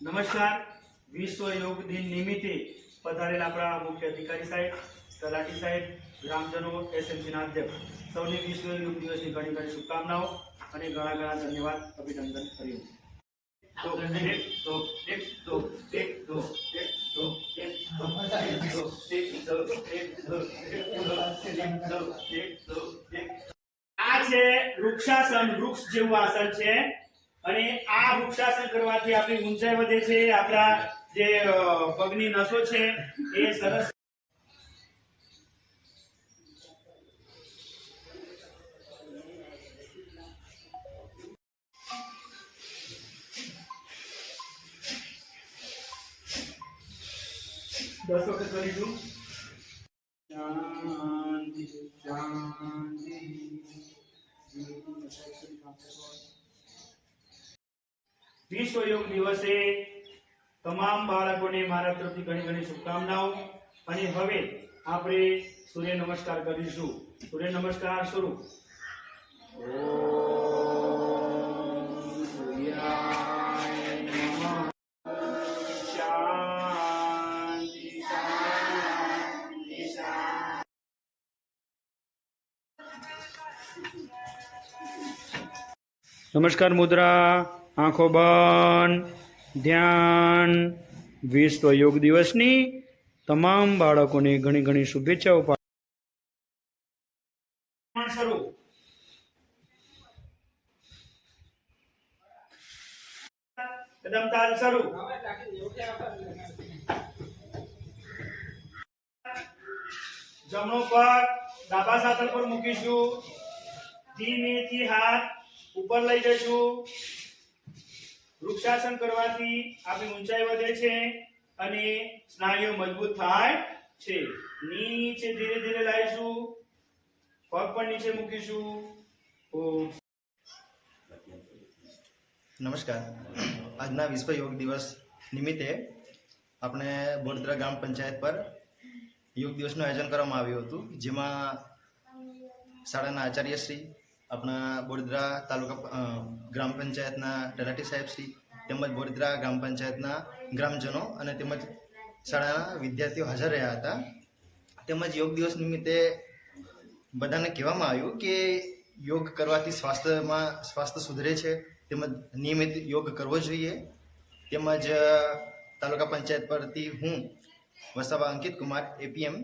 નમસ્કાર. વિશ્વ યોગ દિન નિમિત્તે પધારેલા આપણા મુખ્ય અધિકારી સાહેબ, તલાટી સાહેબ, ગ્રામજનો, એસએમસીના અધ્યક્ષ સૌને વિશ્વ યોગ દિવસની ઘણી ઘણી શુભકામનાઓ અને ઘણા ઘણા ધન્યવાદ, અભિનંદન કર્યું. આ છે વૃક્ષાસન. વૃક્ષ જેવું આસન છે અને આ વૃક્ષાસન કરવાથી આપણી ઊંચાઈ વધે છે, આપણા જે પગની નસો છે એ સરસ. દસ વખત કરીશું. શાંતિ શાંતિ. વિશ્વ યોગ દિવસે તમામ બાળકોને મારા તરફથી ઘણી ઘણી શુભકામનાઓ. અને હવે આપણે સૂર્ય નમસ્કાર કરીશું. સૂર્ય નમસ્કાર શરૂ. ઓમ સૂર્યાય નમઃ. શાંતિ શાંતિ શાંતિ. નમસ્કાર મુદ્રા, આંખો બંધ, ધ્યાન. વિશ્વ યોગ દિવસની તમામ બાળકોને ઘણી ઘણી શુભેચ્છાઓ. શરૂ. કદમ તાલ શરૂ. જમણો પગ ડાબા સાતલ પર મૂકીશું. ધીમેથી હાથ ઉપર લઈ જઈશું. વૃક્ષાસન કરવાથી આપણી ઊંચાઈ વધે છે અને સ્નાયુઓ મજબૂત થાય છે. નીચે ધીરે ધીરે લાવીશું. પગ પણ નીચે મૂકીશું. નમસ્કાર. આજના વિશ્વ યોગ દિવસ નિમિત્તે આપણે બોરદરા ગ્રામ પંચાયત પર યોગ દિવસનું આયોજન કરવામાં આવ્યું હતું, જેમાં શાળાના આચાર્યશ્રી, આપણા બોરદરા તાલુકા ગ્રામ પંચાયતના તલાટી સાહેબશ્રી, તેમજ બોરદરા ગ્રામ પંચાયતના ગ્રામજનો અને તેમજ શાળાના વિદ્યાર્થીઓ હાજર રહ્યા હતા. તેમજ યોગ દિવસ નિમિત્તે બધાને કહેવામાં આવ્યું કે યોગ કરવાથી સ્વાસ્થ્ય સુધરે છે, તેમજ નિયમિત યોગ કરવો જોઈએ. તેમજ તાલુકા પંચાયત પરથી હું વસાવા અંકિત કુમાર, એપીએમ,